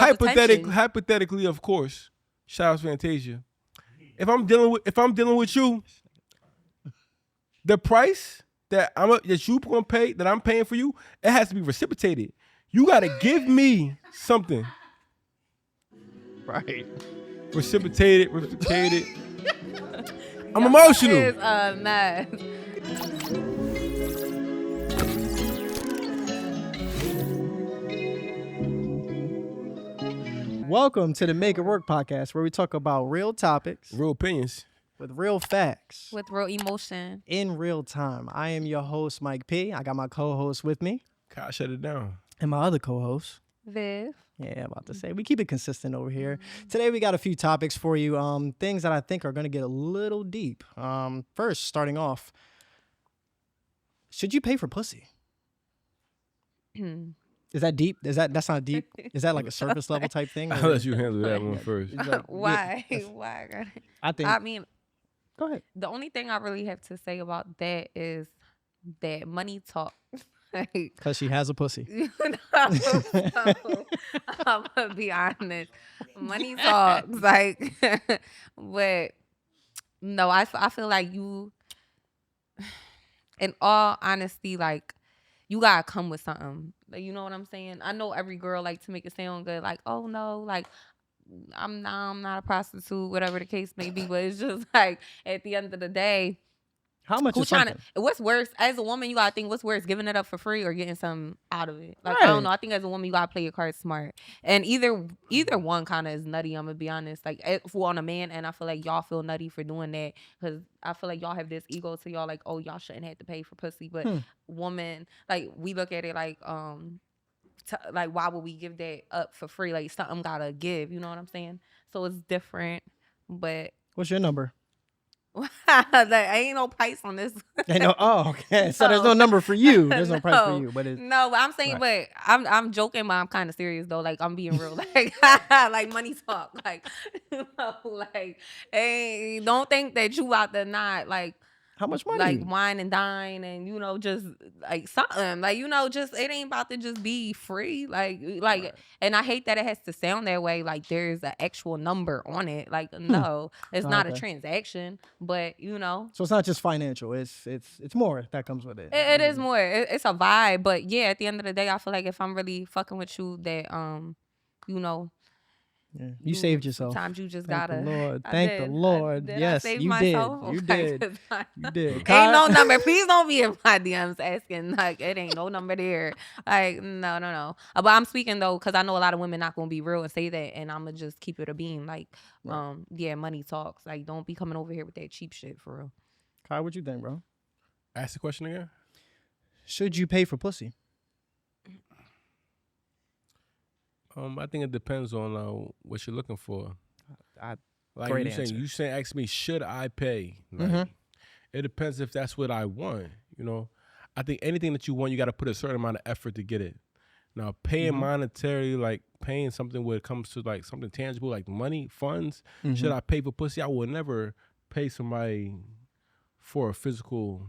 hypothetically, of course, shout out to Fantasia. If I'm dealing with you, the price that you gonna pay, that I'm paying for you, it has to be reciprocated. You gotta give me something. Right. Reciprocated. I'm emotional. Is mad. Welcome to the Make It Work podcast, where we talk about real topics, Real opinions, with real facts, With real emotion. in real time. I am your host, Mike P. I got my co-host with me, Kyle, shut it down. and my other co-host. Viv. Yeah, I'm about to say, we keep it consistent over here. Today, we got a few topics for you, things that I think are going to get a little deep. First, starting off, should you pay for pussy? Is that deep? That's not deep? Is that like a surface level type thing? I'll let you handle that one first. It's like- Why? yeah, Why? I think. I mean, Go ahead. the only thing I really have to say about that is that money talk. Like, Because she has a pussy. so, I'm gonna be honest. Money talks, like, but no, I feel like you, in all honesty, like, you gotta come with something. Like, you know what I'm saying? I know every girl like to make it sound good, like, oh no, like, I'm not a prostitute, whatever the case may be. But it's just like, at the end of the day, How much who is trying something? to? What's worse, as a woman, you gotta think what's worse, giving it up for free or getting something out of it. Like, I Right. don't know. I think as a woman, you gotta play your cards smart, and either one kind of is nutty. I'm gonna be honest. Like, if we're on a man, and I feel like y'all feel nutty for doing that, because I feel like y'all have this ego to y'all, like, oh, y'all shouldn't have to pay for pussy, but woman, like, we look at it like, like, why would we give that up for free? Like, something gotta give. You know what I'm saying? So it's different, but. What's your number? Like, ain't no price on this. Oh, okay. So there's no number for you. There's no price for No. you, but it's No, but I'm saying, Right. but I'm joking, but I'm kind of serious though. Like, I'm being real. Like, like, money talk. Like, like, hey, don't think that you out there not like how much money? like wine and dine and just like something, like, just, it ain't about to just be free, like Right. And I hate that it has to sound that way, like there's an actual number on it. Like, no, it's not a Okay. transaction, but So it's not just financial. It's more that comes with it. it is more. It's a vibe, but yeah, at the end of the day, I feel like if I'm really fucking with you, that Yeah. You saved yourself. Sometimes you just Thank gotta. the Lord. I Thank did. the Lord. Did I Yes, save you myself? did. You Okay, did. 'cause You did. Ain't no number. Please don't be in my DMs asking, like, it ain't no number there. Like, no. But I'm speaking though, because I know a lot of women not gonna be real and say that, and I'm gonna just keep it a beam. Like, Right. yeah, money talks. Like, don't be coming over here with that cheap shit for real. Kyle, what you think, bro? Ask the question again. Should you pay for pussy? I think it depends on what you're looking for. Like, Great you answer. saying, ask me, should I pay? Like, it depends if that's what I want. I think anything that you want, you got to put a certain amount of effort to get it. Now, paying monetarily, like paying something when it comes to like something tangible, like money, funds. Should I pay for pussy? I would never pay somebody for a physical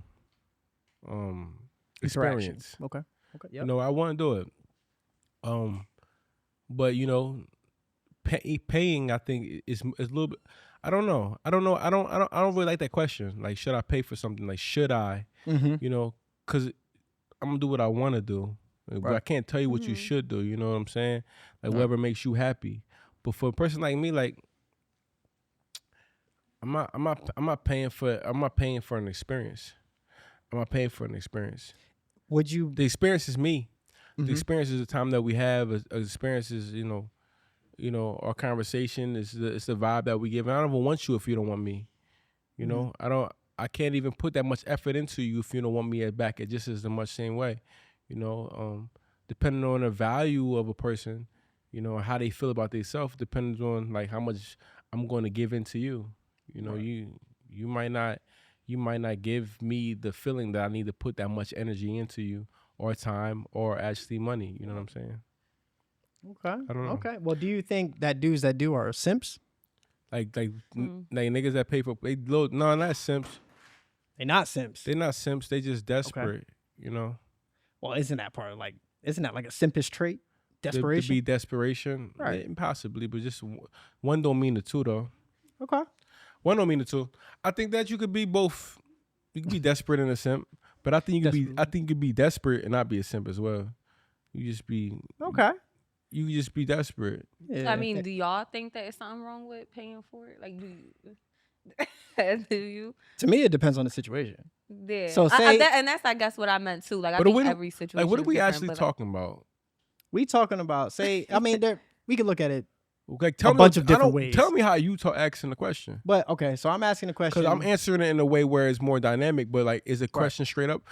experience. Okay. Yep. I want to do it. But paying, I think is a little bit. I don't know. I don't really like that question. Like, should I pay for something? Like, should I? Because I'm gonna do what I want to do, but I can't tell you what you should do. You know what I'm saying? Like, whatever makes you happy. But for a person like me, like, I'm not paying for an experience. I'm not paying for an experience. Would you? The experience is me. The experience is the time that we have. Experiences, our conversation is the vibe that we give. And I don't even want you if you don't want me. I can't even put that much effort into you if you don't want me back. It just is the much same way. Depending on the value of a person, how they feel about themselves depends on like how much I'm going to give into you. You might not give me the feeling that I need to put that much energy into you, or time, or actually money. You know what I'm saying? Okay. I don't know. Okay. Well, do you think that dudes that do are simps? Like niggas that pay for no, not simps. They're not simps. They're not simps. They just desperate. Well, isn't that like a simpish trait? Desperation. To be desperation, Right. Possibly, but just one don't mean the two though. Okay. One don't mean the two. I think that you could be both. You could be desperate and a simp, but I think you could be. I think you could be desperate and not be a simp as well. You just be. Okay. You could just be desperate. Yeah. I mean, do y'all think that it's something wrong with paying for it? Like, do you? To me, it depends on the situation. Yeah. So say- and that's I guess what I meant too. Like, I But think what- every situation. Like, what are is we different, actually but, talking about? We talking about, say, I mean, we could look at it, Like, tell A me, bunch of I different don't- ways. Tell me how you asking the question. but okay. So I'm asking a question. Because I'm answering it in a way where it's more dynamic, but like, is the question straight up?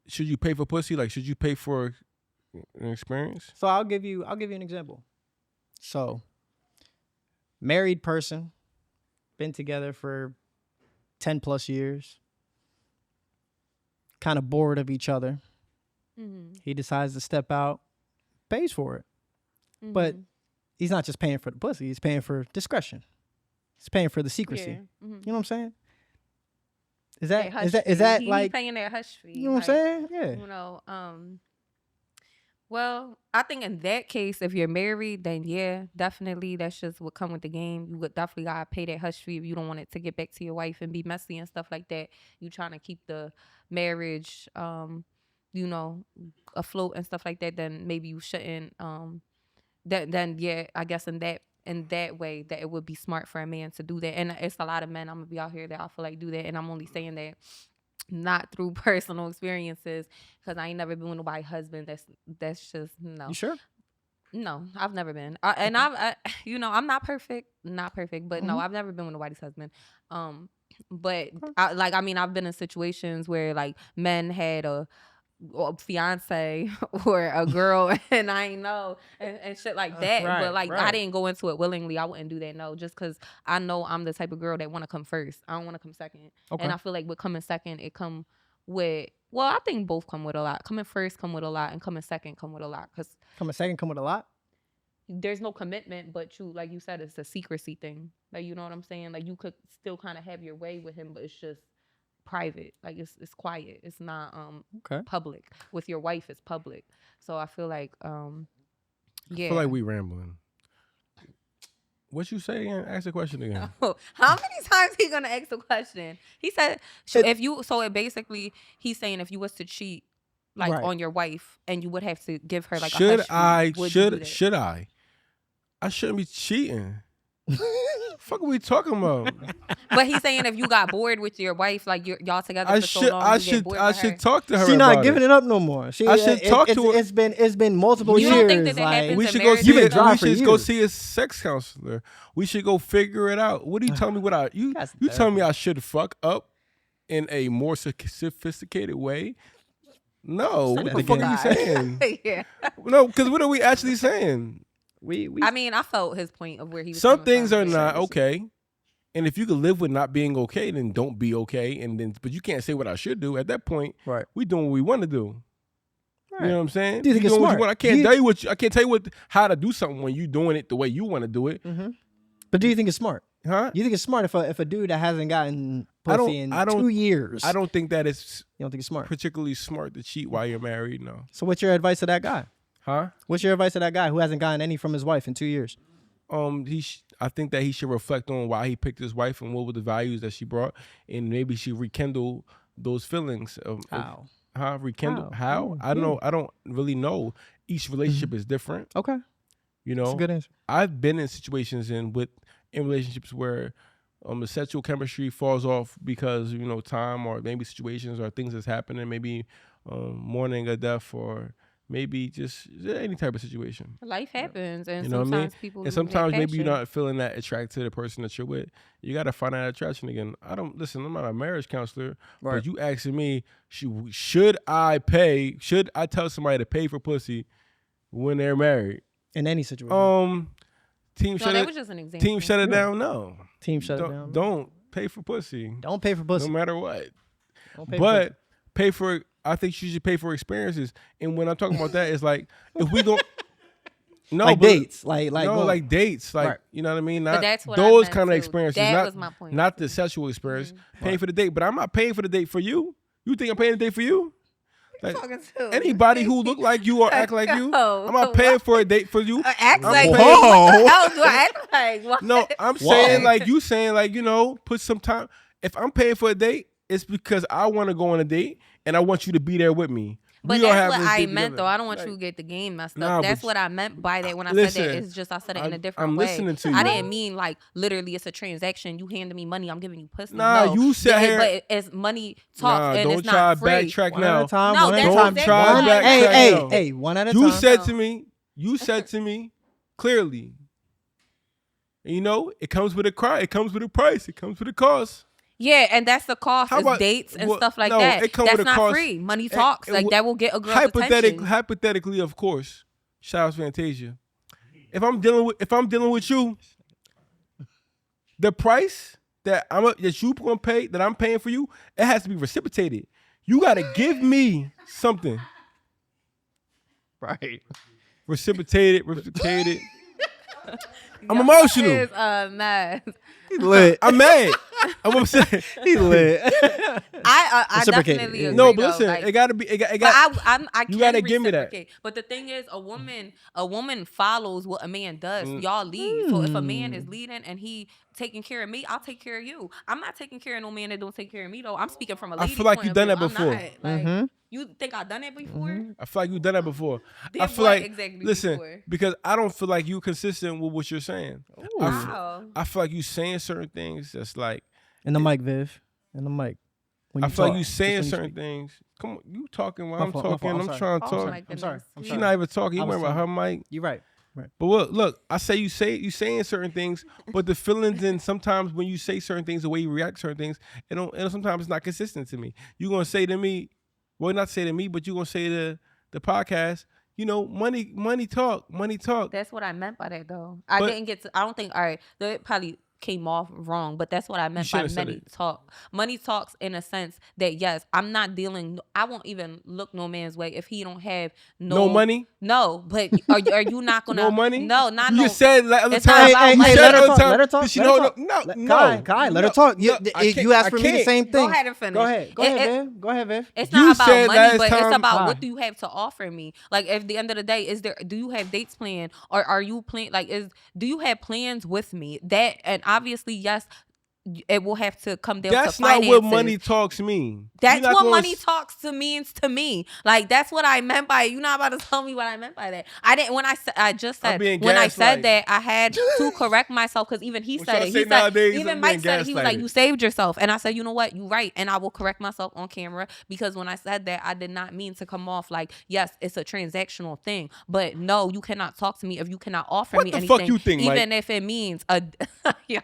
Should you pay for pussy? Like, should you pay for an experience? So I'll give you an example. So, married person, been together for 10 plus years, kind of bored of each other. Mhm, He decides to step out, pays for it. But mhm. he's not just paying for the pussy, he's paying for discretion. He's paying for the secrecy. Yeah, mhm. You know what I'm saying? Is That that hush is that fee. is that He like, paying that hush fee? you know what like, I'm saying? Yeah. You know, well, I think in that case, if you're married, then yeah, definitely that's just what come with the game. You would definitely gotta pay that hush fee if you don't want it to get back to your wife and be messy and stuff like that. You trying to keep the marriage, you know, afloat and stuff like that. Then maybe you shouldn't. Then yeah, I guess in that way that it would be smart for a man to do that. And it's a lot of men I'm gonna be out here that I feel like do that, and I'm only saying that not through personal experiences because I ain't never been with nobody's husband. That's just no. You sure? No, I've never been. You know, I'm not perfect, but no, I've never been with nobody's husband. But I've been in situations where like men had a fiance or a girl and I ain't know and shit like that. Right, but like I right. didn't go into it willingly. I wouldn't do that. No, just because I know I'm the type of girl that want to come first. I don't want to come second. Okay. And I feel like with coming second, it come with. Well, I think both come with a lot. Coming first come with a lot, and coming second come with a lot. Cause Coming second, come with a lot. there's no commitment, but like you said, it's a secrecy thing. Like, you know what I'm saying? Like, you could still kind of have your way with him, but it's just private. Like, it's quiet. It's not Okay. public. With your wife, it's public. So I feel like I yeah. feel like we rambling. What you say again? Ask the question again. How many times he gonna ask the question? He said he's saying if you was to cheat like Right. on your wife and you would have to give her like should a hush fee, would you do that? should I? I shouldn't be cheating. Fuck are we talking about? But he's saying if you got bored with your wife, like y'all together for so long, you get bored I with her. should talk to her. She's about not giving it up no more. I should talk to her. It's been multiple You years. don't think that that like, happens We in should go marriage? see You've been it. dry We for should go years. see a sex counselor. We should go figure it out. What are you telling me? You That's telling me I should fuck up in a more sophisticated way? No. What the fuck are you saying? Yeah. No, because what are we actually saying? we I mean, I felt his point of where he was. Some coming things from. are not okay. And if you could live with not being okay, then don't be okay. But you can't say what I should do. At that point, Right. we doing what we want to do. Right. You know what I'm saying? Do you think it's doing what smart? want. I can't tell you I can't tell you how to do something when you doing it the way you want to do it. But do you think it's smart? Huh? You think it's smart if a dude that hasn't gotten I don't- pussy in I don't- 2 years? I don't think that it's You don't think it's smart? particularly smart to cheat while you're married. No. So what's your advice to that guy? Huh? What's your advice to that guy who hasn't gotten any from his wife in 2 years? I think that he should reflect on why he picked his wife and what were the values that she brought, and maybe she rekindle those feelings. How? Rekindle? How? How? I don't know. I don't really know. Each relationship is different. Okay. You That's know, a good answer. I've been in situations in relationships where the sexual chemistry falls off because time or maybe situations or things that's happening, maybe mourning a death or maybe just any type of situation. Life happens, and You know what I mean? sometimes people. And sometimes have maybe you're passion. not feeling that attracted to the person that you're with. You got to find that attraction again. I'm not a marriage counselor, Right. but you asking me, should I tell somebody to pay for pussy when they're married? In any situation. Team No, shut that it. was just an example. Team shut it down. No, Team shut it down. Don't pay for pussy. Don't pay for pussy. No matter what. Don't pay for But pay for. I think you should pay for experiences. And when I'm talking about that, it's like if we don't. No, like but- dates, like no, going- like dates, like Right. you know what I mean. Not But that's what I those meant kind of too. experiences. That not, was my point. Not the sexual experience. Paying for the date, but I'm not paying for the date for you. You think I'm paying the date for you? Like, talking to? anybody who look like you or act like you, No. I'm not paying for a date for you. Act I'm like paying- me. What the hell do I act like? What? No, I'm saying like you saying like, you know, put some time. If I'm paying for a date, it's because I want to go on a date and I want you to be there with me. But We all that's have what this I date meant, together. though. I don't want Like, you to get the game messed Nah, up. That's but what I meant by that when I listen, said that. It's just I said it in a different I'm way. listening to I you. didn't mean like literally it's a transaction. You handing me money, I'm giving you pussy. Nah, no. you sat here- But it's money talks Nah, and don't it's try not to free. backtrack One now. at a time. No, one at a that's time. exactly what I Hey, said. hey, No. hey, one at a You time. said to me, you said to me clearly, you know, it comes with a cry, it comes with a price, it comes with a cost. Yeah, and that's the cost. How Is about- dates and well, stuff like no, that. it come That's with a not cost. free. Money talks. And Like that will get a girl's attention. Hypothetically, of course, shout out Fantasia. If I'm dealing with you, the price that you gonna pay, that I'm paying for you, it has to be reciprocated. You gotta give me something. Right. Reciprocated. I'm emotional. Is mad. He lit. I'm mad. I'm upset. He lit. I Reciprocate. definitely agree. No, but though, listen, like, it gotta be. It but got. I you can gotta give me that. reciprocate. But the thing is, a woman follows what a man does. Y'all lead. So if a man is leading and he taking care of me, I'll take care of you. I'm not taking care of no man that don't take care of me though. I'm speaking from a I lady. feel like point you've of done view. that before. I'm not. Like, you think I've done it before? I feel like you've done that before. Did I feel what like exactly listen before? because I don't feel like you consistent with what you're saying. Wow. I feel like you saying certain things that's like. In the mic, Viv. In the mic. When I feel like talk. you saying Just when you certain things. Come on, you talking while My I'm fault, my talking. fault, I'm I'm sorry. trying to Oh talk. my I'm sorry. goodness. I'm She sorry. not even talking. You I was went about her mic. You're right. But look, I say you saying certain things, but the feelings and sometimes when you say certain things, the way you react to certain things, sometimes it's not consistent to me. You gonna say to me, well, not say to me, but you gonna say to the podcast, you know, money talk. That's what I meant by that, though. I But- didn't get to. I don't think. All right, that probably came off wrong, but that's what I meant by should've said money it. talk. Money talks in a sense that yes, I'm not dealing. I won't even look no man's way if he don't have No money, No, but are you not gonna? no money. No, not You no. just said the other It's time. not about Hey, money. You let said her the talk. other time. Let her talk. Did she let know? her talk. No, Kai, let her talk. You asked for me the can't. same thing. Go ahead and finish. Go ahead. Go It- ahead, it- Viv. Go ahead, Viv. It's You not about said money, last but time- it's about Why? what do you have to offer me. Like, at the end of the day, do you have dates planned, or are you plan? Like, do you have plans with me? That, and obviously, yes, it will have to come down That's to not finances. what money talks mean. That's You're not what gonna money talks to means to me. Like, that's what I meant by it. You're not about to tell me what I meant by that. I didn't. When I just I'm said being when I gaslighted. said that, I had to correct myself because even he What said y'all it. He say said nowadays, even I'm Mike being said it. He was like, gaslighted. "You saved yourself," and I said, "You know what? You're right." And I will correct myself on camera because when I said that, I did not mean to come off like, yes, it's a transactional thing, but no, you cannot talk to me if you cannot offer What me the anything, fuck you think, Mike? even if it means a yo.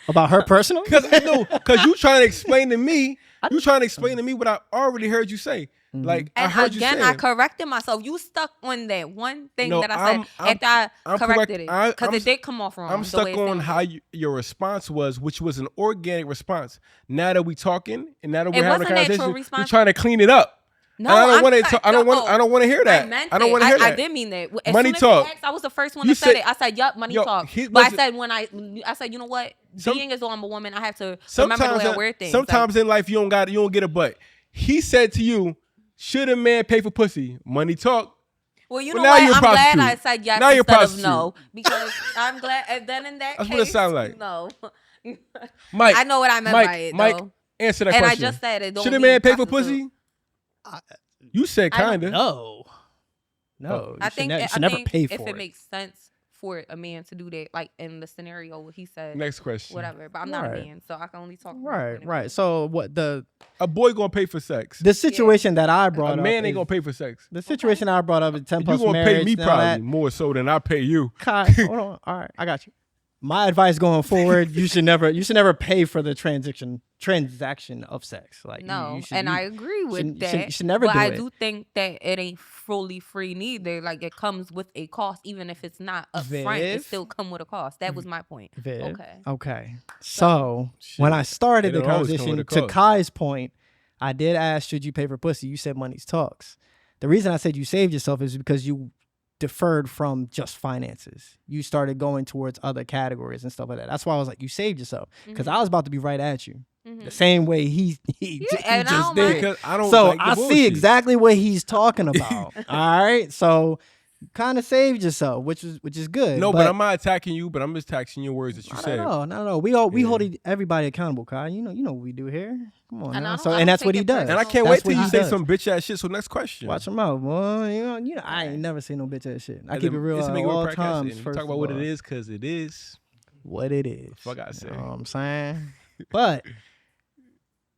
About her personal? Because you trying to explain to me. You trying to explain to me what I already heard you say. Like I And heard again, you I say. corrected myself. You stuck on that one thing No, that I said after I I'm corrected it correct- because I'm- it did come off wrong. I'm the stuck way it on sounded. how your response was, which was an organic response. Now that we talking and now that we're It having a was a natural conversation, you're response. trying to clean it up. No, And I don't I'm want not- to. I don't want. no. I don't want to hear that. I meant I don't that. want to hear I that. did mean that. As Money soon as talk. You asked, I was the first one You to say said- it. I said, "Yup, money Yo, talk." he- But I listen- said I said, you know what? Some- Being as though I'm a woman, I have to remember the Sometimes, way I wear things. sometimes in life you don't get a butt. He said to you, "Should a man pay for pussy? Money talk." well, you Well, know now what? you're a I'm glad I prostitute. said yes Now you're a instead of prostitute. no because I'm glad. And then in that That's case, what it sound like. No, Mike, I know what I meant Mike, by it. Mike, though. answer that And question. I just said it. Don't Should a mean man pay for prostitute. pussy? You said I don't kinda. No. No. I You think should never pay if for it makes sense for a man to do that, like in the scenario where he said Next question. whatever, but I'm not a Right. man, so I can only talk. about Right, women. right. So what the A boy gonna pay for sex. situation that I A brought up man ain't is- gonna pay for sex. the situation I brought up is 10 You plus gonna marriage pay me and all probably that. more so than I pay you. Kai, hold on. All right, I got you. My advice going forward: you should never pay for the transaction of sex. Like No, you should, and you- I agree with shouldn't- that. you should never but do I it. do think that it ain't fully free neither. Like it comes with a cost, even if it's not upfront. It Viv? still come with a cost. That was my point. Viv. Okay. Okay. So when I started It the always come conversation, with a to cost. Kai's point, I did ask, should you pay for pussy? You said money's talks. The reason I said you saved yourself is because you deferred from just finances. You started going towards other categories and stuff like that. That's why I was like, you saved yourself. Because I was about to be right at you. the same way he and I just don't did. mind. Because I don't So like the I see bullshit. exactly what he's talking about. All right, so kind of saved yourself, which is good. No, but I'm not attacking you, but I'm just attacking your words that you not said. at all, not at all. We hold Yeah. everybody accountable, Kai. You know what we do here. Come on, And now. I So don't and that's what take he it does. And I personal. can't That's wait till what you he say does. some bitch ass shit. So next question. Watch him out, boy. You know, I ain't never seen no bitch ass shit. I And keep it then real it's at Make It Work all podcast, times. and First talk about of what all. it is, because it is. What it is. Fuck I say. You know what I'm saying? But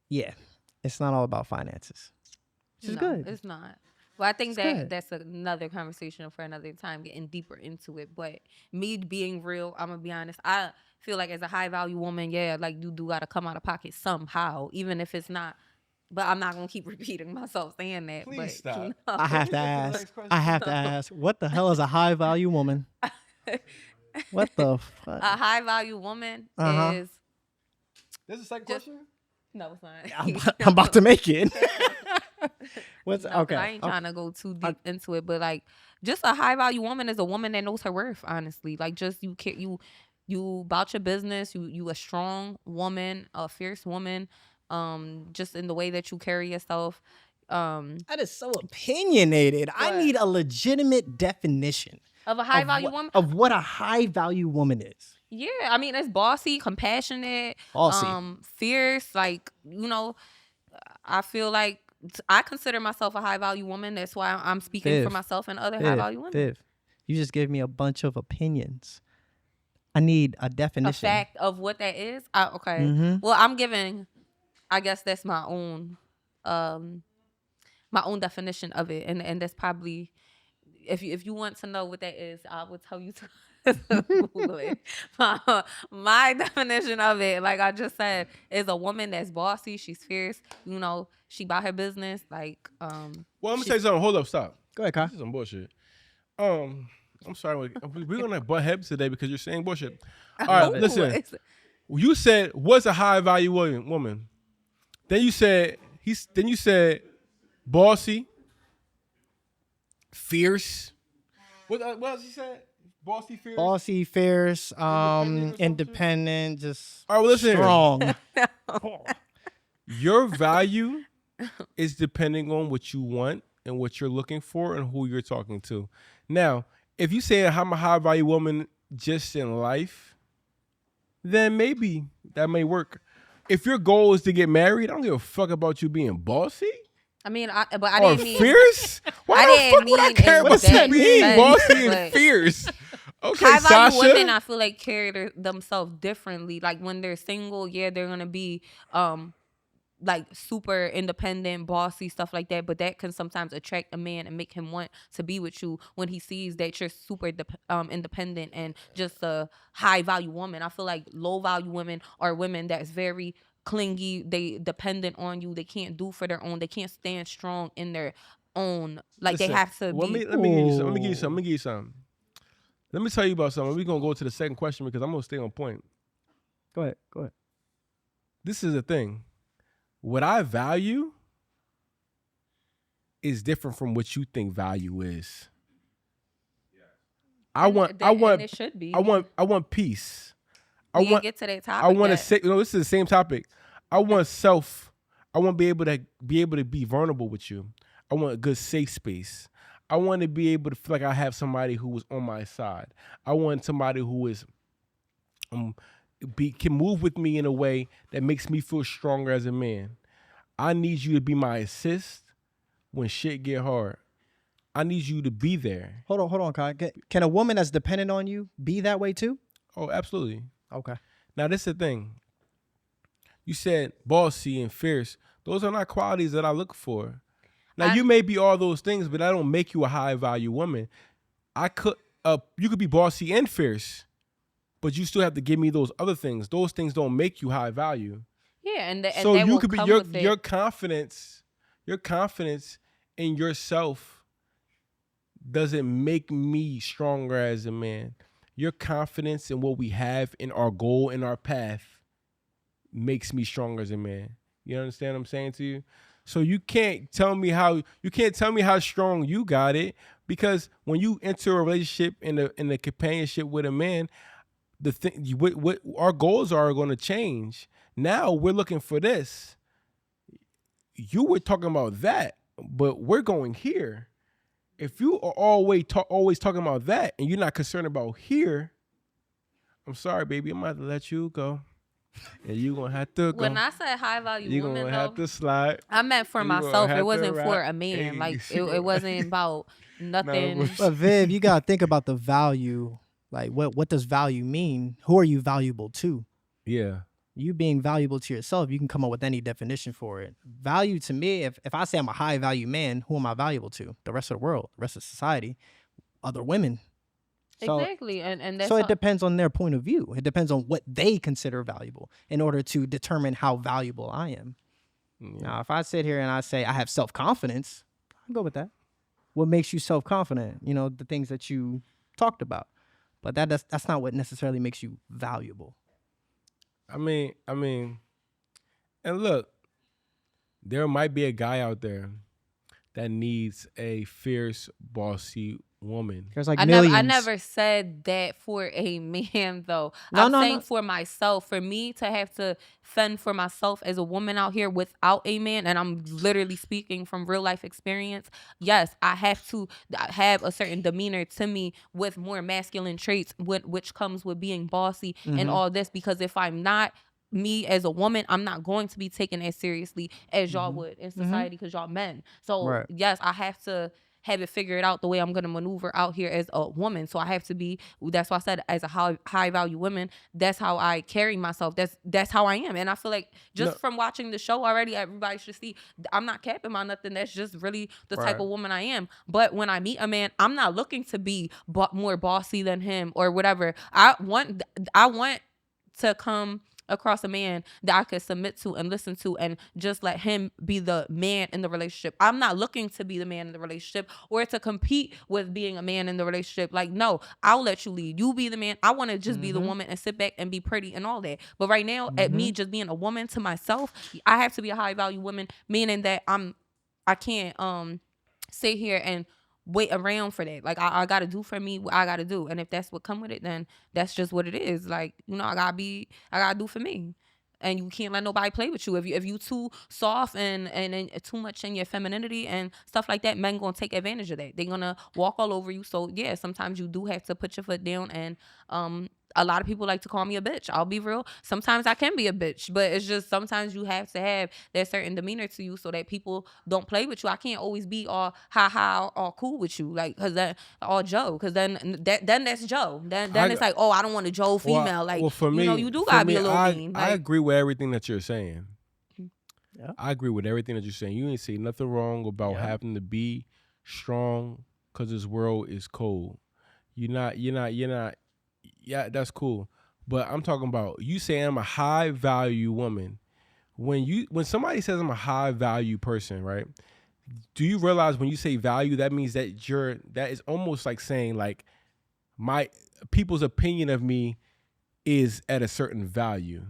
yeah, it's not all about finances. Which is No, good. it's not. Well, I think It's that good. that's another conversation for another time, getting deeper into it. But me being real, I'm gonna be honest. I feel like as a high value woman, yeah, like you do gotta come out of pocket somehow, even if it's not. But I'm not gonna keep repeating myself saying that. Please but, stop. You know. I have to ask. next question. I have to ask. What the hell is a high value woman? What the fuck? A high value woman Uh-huh. is This is the second Just- question? no, it's not. I'm about to make it. What's No, 'cause okay? I ain't trying to go too deep into it, but like, just a high value woman is a woman that knows her worth. Honestly, like, just you about your business. You a strong woman, a fierce woman. Just in the way that you carry yourself. That is so opinionated. I What? need a legitimate definition Of a high of value what, woman. of what a high value woman is. Yeah, I mean, it's bossy, compassionate, Bossy. fierce. Like, I feel like I consider myself a high value woman. That's why I'm speaking for Viv, myself and other high value women. Viv, you just gave me a bunch of opinions. I need a A definition. fact of what that is. Okay. Mhm. Well, I'm giving. I guess that's my own definition of it, and that's probably if you want to know what that is, I will tell you to Google it. My definition of it, like I just said, is a woman that's bossy. She's fierce. She about her business. Like Well, let me tell you something. Hold up, stop. Go ahead, Kai. This is some bullshit. I'm sorry. We're gonna butt heads today because you're saying bullshit. All right, listen. it's- You said what's a high value woman? Then you said bossy, fierce. What else he said? Bossy, fierce. Bossy, fierce, Independent or something? independent, just All right, well, listen here. strong. Your value is depending on what you want and what you're looking for and who you're talking to. Now, if you say I'm a high value woman just in life, then maybe that may work. If your goal is to get married, I don't give a fuck about you being bossy I mean, I or didn't mean. fierce. Why I the didn't fuck would I mean care in about you that being sense, bossy and but- fierce? Okay, High value Sasha. women, I feel like carry themselves differently. Like when they're single, yeah, they're gonna be like super independent, bossy, stuff like that. But that can sometimes attract a man and make him want to be with you when he sees that you're super independent and just a high value woman. I feel like low value women are women that's very clingy. They dependent on you. They can't do for their own. They can't stand strong in their own. Like Listen, they have to let be. me give you some. Let me give you something. Let me tell you about something. We're gonna go to the second question because I'm gonna stay on point. Go ahead. This is the thing. What I value is different from what you think value is. I want And it should be. I want peace. We I didn't want get to that topic. I want to yet. say this is the same topic. I want I want to be able to be vulnerable with you. I want a good safe space. I want to be able to feel like I have somebody who is on my side. I want somebody who is can move with me in a way that makes me feel stronger as a man. I need you to be my assist when shit get hard. I need you to be there. Hold on, Kai. Can a woman that's dependent on you be that way too? Oh, absolutely. Okay. Now, this is the thing. You said bossy and fierce. Those are not qualities that I look for. Now, you may be all those things, but that don't make you a high value woman. You could be bossy and fierce, but you still have to give me those other things. Those things don't make you high value. Yeah, and So that you will could be come with it. your confidence in yourself doesn't make me stronger as a man. Your confidence in what we have in our goal, in our path, makes me stronger as a man. You understand what I'm saying to you? So you can't tell me how strong you got it, because when you enter a relationship in a companionship with a man, the thing, what our goals are going to change. Now we're looking for this. You were talking about that, but we're going here. If you are always talking about that and you're not concerned about here, I'm sorry, baby, I'm going to let you go. And you're going to have to go. When I said high value You're woman, going to have though, to slide. I meant for You gonna myself. have It to wasn't for rap. a man. Hey, Like you it wasn't about nothing. But Viv, you gotta think about the value. Like, what does value mean? Who are you valuable to? Yeah. You being valuable to yourself, you can come up with any definition for it. Value to me, if I say I'm a high value man, who am I valuable to? The rest of the world, the rest of society, other women. So, Exactly, and that's so it all- depends on their point of view. It depends on what they consider valuable in order to determine how valuable I am. Yeah. Now, if I sit here and I say I have self-confidence, I'll go with that. What makes you self-confident? You know, the things that you talked about. But that's not what necessarily makes you valuable. I mean, and look, there might be a guy out there that needs a fierce, bossy woman. There's like I millions. never said that for a man though. No, I'm no, saying no. for myself, for me to have to fend for myself as a woman out here without a man, and I'm literally speaking from real life experience. Yes, I have to have a certain demeanor to me with more masculine traits, which comes with being bossy and all this. Because if I'm not me as a woman, I'm not going to be taken as seriously as y'all would in society because y'all men. So Right. yes, I have to have it figured out the way I'm going to maneuver out here as a woman. So I have to be, that's why I said as a high value woman, that's how I carry myself. That's how I am. And I feel like just from watching the show already, everybody should see I'm not capping on nothing. That's just really the type Right. of woman I am. But when I meet a man, I'm not looking to be more bossy than him or whatever. I want to come across a man that I could submit to and listen to and just let him be the man in the relationship. I'm not looking to be the man in the relationship or to compete with being a man in the relationship. Like, no, I'll let you lead. You be the man. I want to just be the woman and sit back and be pretty and all that. But right now, at me just being a woman to myself, I have to be a high value woman, meaning that I can't sit here and wait around for that. Like I gotta do for me what I gotta do, and if that's what come with it, then that's just what it is. Like, you know, I gotta do for me, and you can't let nobody play with you. If you too soft and too much in your femininity and stuff like that, men gonna take advantage of that. They're gonna walk all over you. So yeah, sometimes you do have to put your foot down. And a lot of people like to call me a bitch. I'll be real. Sometimes I can be a bitch, but it's just sometimes you have to have that certain demeanor to you so that people don't play with you. I can't always be all ha all cool with you, like, cause then all Joe, cause then that's Joe. Then it's like, oh, I don't want a Joe female. Like, for me, you know, you do gotta be a little I, mean. I Like, agree with everything that you're saying. Yeah. I agree with everything that you're saying. You ain't say nothing wrong about Yeah. having to be strong because this world is cold. You're not. Yeah, that's cool. But I'm talking about you saying I'm a high value woman. When somebody says I'm a high value person, right? Do you realize when you say value, that means that that is almost like saying like my people's opinion of me is at a certain value.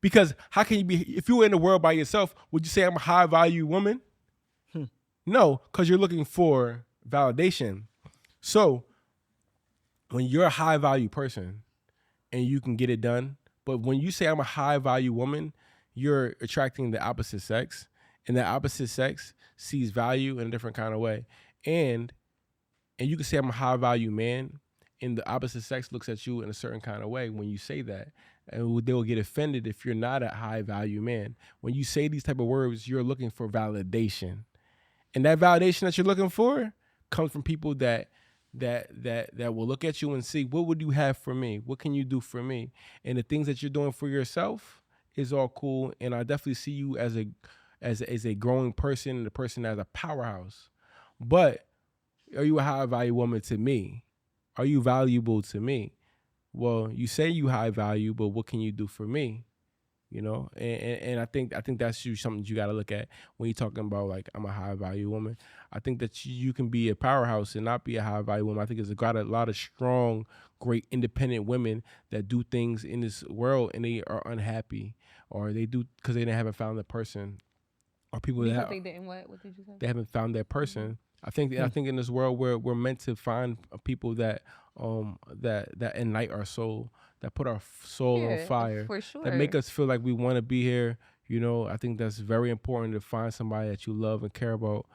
Because how can you be, if you were in the world by yourself, would you say I'm a high value woman? No, because you're looking for validation. So when you're a high value person and you can get it done, but when you say I'm a high value woman, you're attracting the opposite sex, and the opposite sex sees value in a different kind of way. And you can say I'm a high value man, and the opposite sex looks at you in a certain kind of way when you say that. And they'll get offended if you're not a high value man. When you say these type of words, you're looking for validation. And that validation that you're looking for comes from people that will look at you and see, what would you have for me? What can you do for me? And the things that you're doing for yourself is all cool. And I definitely see you as a growing person and a person as a powerhouse. But are you a high value woman to me? Are you valuable to me? Well, you say you high value, but what can you do for me? You know, and I think that's something you got to look at when you're talking about like I'm a high value woman. I think that you can be a powerhouse and not be a high value woman. I think there's got a lot of strong, great independent women that do things in this world and they are unhappy, or they do because they haven't found the person, or people because that they didn't what did you say? they haven't found their person. I think in this world we're meant to find people that that ignite our soul, that put our soul on Yeah, fire, for that make sure. us feel like we want to be here. You know, I think that's very important to find somebody that you love and care about,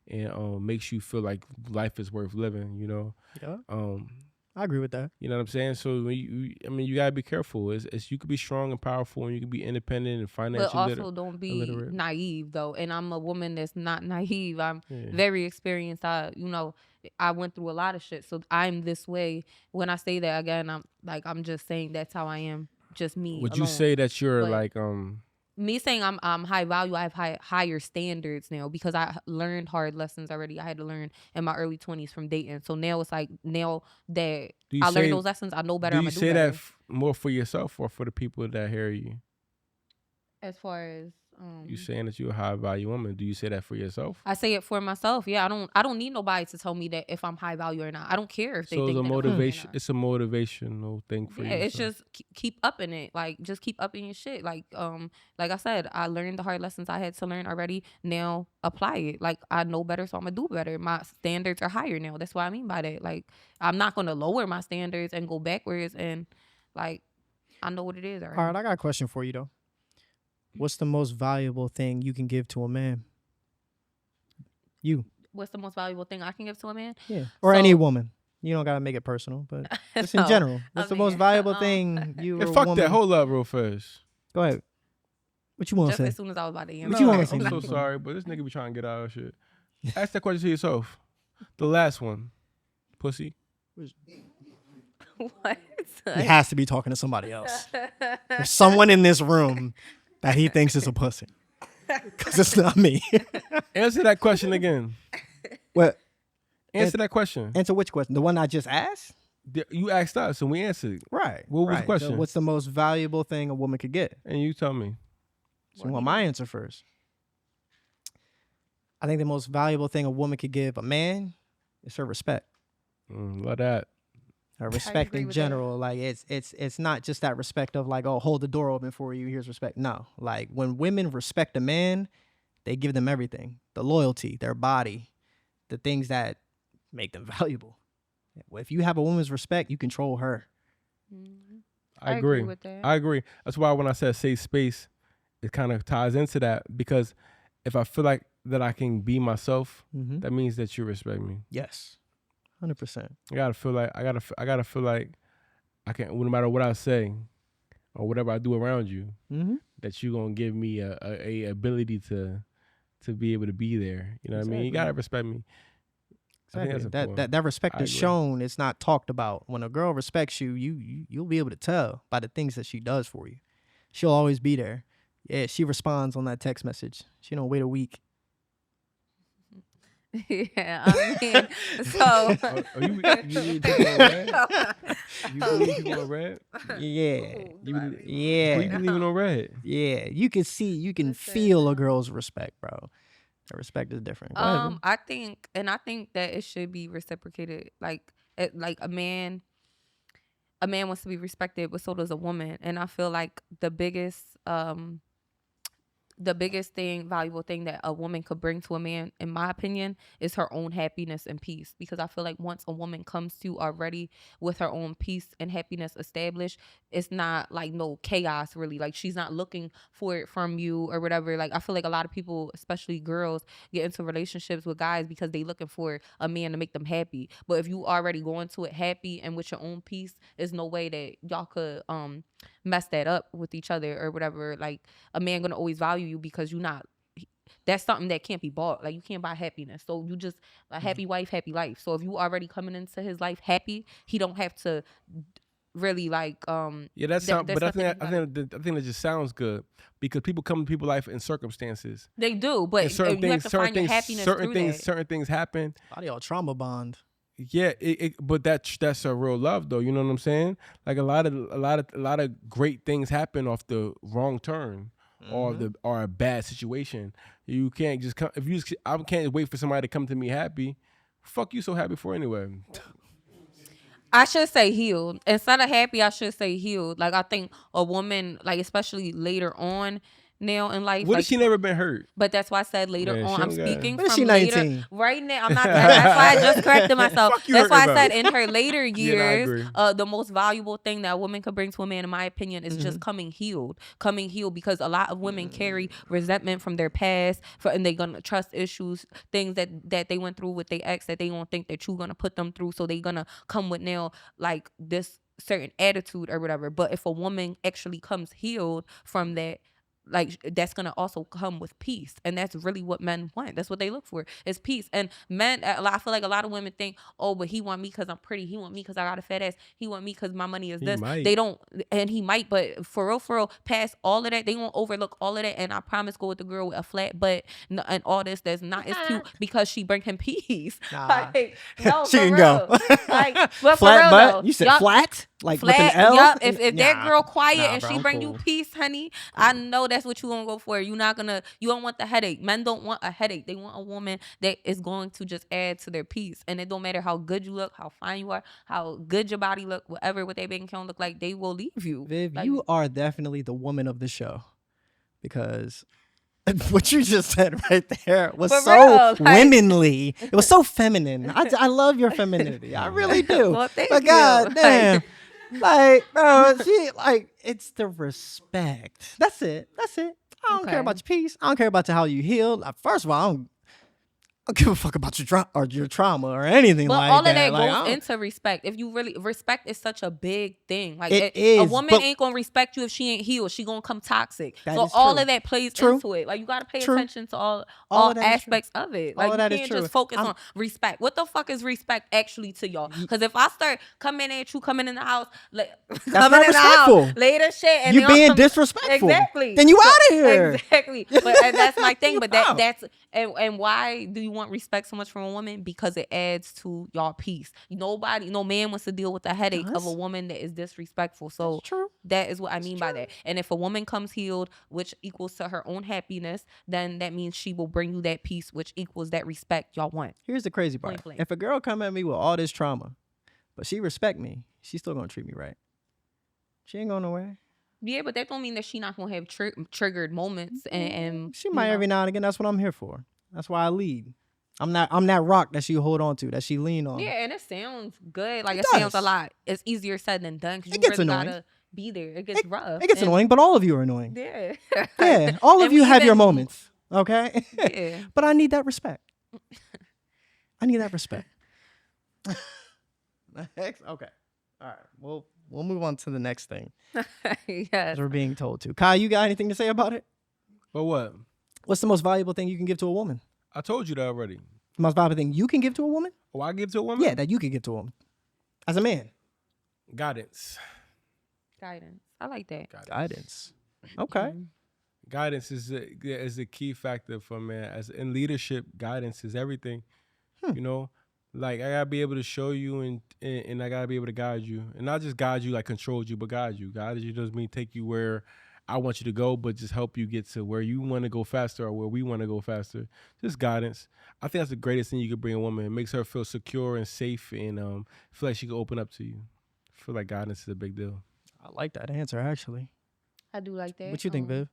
and makes you feel like life is worth living. You know, Yeah, um, I agree with that. you know what I'm saying. So when I mean, you gotta be careful. You could be strong and powerful, and you can be independent and But financially also don't be illiterate. naive though. And I'm a woman that's not naive. I'm Yeah. very experienced. I went through a lot of shit. So I'm this way. When I say that again, I'm just saying that's how I am. Just me Would you alone. say that you're But like me saying I'm high value, I have higher standards now because I learned hard lessons already. I had to learn in my early 20s from dating. So now it's like now that do you I learned say those lessons, I know better. do I'm you gonna do say better. that more for yourself or for the people that hear you? As far as You saying that you're a high value woman? Do you say that for yourself? I say it for myself. Yeah, I don't need nobody to tell me that if I'm high value or not. I don't care if they So it's think a that I'm high or motivation. not. It's a motivational thing for Yeah, you. it's So. just keep upping it. Like just keep upping your shit. Like I said, I learned the hard lessons I had to learn already. Now apply it. Like I know better, so I'm gonna do better. My standards are higher now. That's what I mean by that. Like I'm not gonna lower my standards and go backwards. And like I know what it is All already. right, I got a question for you though. What's the most valuable thing you can give to a man? You, What's the most valuable thing I can give to a man? yeah, or any So- woman. You don't gotta make it personal, but just in No, general, what's the most mean, valuable thing you or Hey, a fuck woman? that. Hold up, real fast. Go ahead. What you want just to as say? soon as I was about to answer. What you wanna Nah, say, I'm so Nico? sorry, but this nigga be trying to get out of shit. Ask that question to yourself. The last one, pussy. What? He has to be talking to somebody else. There's someone in this room that he thinks is a pussy, because it's not me. Answer that question again. What? Answer that question. Answer which question? The one I just asked? You asked us and we answered, Right. What was the right. So question? what's the most valuable thing a woman could get? and you tell me. So you want my answer first? I think the most valuable thing a woman could give a man is her respect. Love that. Her respect agree in with that. general. Like it's not just that respect of like, oh, hold the door open for you. Here's respect. No. Like when women respect a man, they give them everything. The loyalty, their body, the things that make them valuable. If you have a woman's respect, you control her. I agree agree. with that. I agree. That's why when I said safe space, it kind of ties into that because if I feel like that I can be myself, Mm-hmm. that means that you respect me. Yes. 100%. I gotta feel like I gotta feel like I can, no matter what I say or whatever I do around you, Mm-hmm. that you gonna give me a ability to be able to be there. You know what I mean? You Exactly. gotta respect me. I think Exactly. that's important. That respect I is agree. shown. It's not talked about. When a girl respects you, you'll be able to tell by the things that she does for you. She'll always be there. Yeah, she responds on that text message. She don't wait a week. Yeah, I mean, so Oh, you believe people on red? You believe people on red? Yeah. You believe, Yeah. Who you believing on red? Yeah. You can see, you can feel a girl's respect, bro. That respect is different. Go ahead, I think that it should be reciprocated. Like a man wants to be respected, but so does a woman. And I feel like the biggest valuable thing that a woman could bring to a man, in my opinion, is her own happiness and peace. Because I feel like once a woman comes to you already with her own peace and happiness established, it's not like no chaos really. Like she's not looking for it from you or whatever. Like I feel like a lot of people, especially girls, get into relationships with guys because they looking for a man to make them happy. But if you already go into it happy and with your own peace, there's no way that y'all could mess that up with each other or whatever. Like a man gonna always value you because that's something that can't be bought. Like you can't buy happiness. So you just a happy wife, happy life. So if you already coming into his life happy, he don't have to really like Yeah, that's There- sound, there's but I think nothing I think that just sounds good because people come to people's life in circumstances. they do, but And certain you things, have to find your happiness through that. certain things happen. A lot of y'all trauma bond. Yeah, but that's a real love though. You know what I'm saying? Like a lot of great things happen off the wrong turn or a bad situation. You can't just come I can't wait for somebody to come to me happy. Fuck you so happy for anyway. I should say healed. Instead of happy, I should say healed. Like I think a woman, like especially later on, now in life. What like, if she never been hurt? But that's why I said later Yeah, on. she I'm don't got it. speaking What if from she later. 19? Right now, I'm not. That's why I just corrected myself. Fuck you That's why hurting I said about. in her later Yeah, no, I years, agree. the most valuable thing that a woman could bring to a man, in my opinion, is just coming healed. Because a lot of women carry resentment from their past, and they're gonna trust issues, things that they went through with their ex that they don't think that you're gonna put them through. So they're gonna come with now like this certain attitude or whatever. But if a woman actually comes healed from that, like that's gonna also come with peace, and that's really what men want. That's what they look for, is peace. And men, I feel like a lot of women think, oh, but he want me because I'm pretty, he want me because I got a fat ass, he want me because my money is He this. might. They don't, and he might, but for real, past all of that, they won't overlook all of that. And I promise, go with the girl with a flat butt and all this that's not as cute because she bring him peace. Nah. Like, no, She for can real. go. Like, but for Flat real butt? though, You said y'all- flat? Like with Flat, an L? yup. If that Nah. girl quiet Nah, and bro, she I'm bring you cool. peace, honey, I know that's what you gonna go for. You don't want the headache. Men don't want a headache. They want a woman that is going to just add to their peace. And it don't matter how good you look, how fine you are, how good your body look, whatever, what their bank account look like, they will leave you. Viv, Like, you are definitely the woman of the show, because what you just said right there was For so real, like- womanly. It was so feminine. I love your femininity. I really do. Well, thank but you. God damn. Like, bro, it's the respect. That's it. I don't care Okay. about your peace. I don't care about how you heal. Like, first of all, I don't give a fuck about your trauma or anything but like all of that. that Like, I goes don't- into respect. If you really, respect is such a big thing. Like It a is, woman but- ain't gonna respect you if she ain't healed. She gonna come toxic. That So is all true. of that plays True. into it. Like you gotta pay True. attention to all of that is true. aspects of it. All Like of that you is can't true. just focus I'm- on respect. What the fuck is respect actually to y'all? Because if I start coming at you, coming in the house, like coming not in the respectful. house, later shit, and You then y'all being come- disrespectful. Exactly. Then you So- outta here. Exactly. But and that's my thing. You But out. that's and why do you want respect so much from a woman? Because it adds to y'all peace. No man wants to deal with the headache of a Does. woman that is disrespectful. So That's true. that is what I mean by that. And if a woman comes healed, which equals to her own happiness, then that means she will bring you that peace, which equals that respect y'all want. Here's the crazy part. Point blank. If a girl come at me with all this trauma, but she respect me, she's still gonna treat me right. She ain't going nowhere. Yeah, but that don't mean that she not gonna have triggered moments and She you might know. every now and again. That's what I'm here for. That's why I lead. I'm that rock that she hold on to, that she lean on. Yeah, and it sounds good. Like It it sounds a does. lot. It's easier said than done because It you gets really annoying. gotta be there. It gets rough. It gets And- annoying, but all of you are annoying. Yeah. Yeah, all of And you we have your even- moments. Okay. Yeah. But I need that respect. I need that respect. Next, okay. All right. We'll move on to the next thing, Yes. as we're being told to. Kai, you got anything to say about it? But what? What's the most valuable thing you can give to a woman? I told you that already. The most valuable thing you can give to a woman? Oh, I give to a woman? Yeah, that you can give to a woman. As a man. Guidance. Guidance. I like that. Guidance. Okay. Guidance is a key factor for a man. As in leadership, guidance is everything. You know, like I gotta be able to show you and I gotta be able to guide you, and not just guide you like control you, but guide you. Guide you doesn't mean take you where I want you to go, but just help you get to where you want to go faster or where we want to go faster. Just guidance. I think that's the greatest thing you could bring a woman. It makes her feel secure and safe, and feel like she can open up to you. I feel like guidance is a big deal. I like that answer, actually. I do like that. What you think, Viv?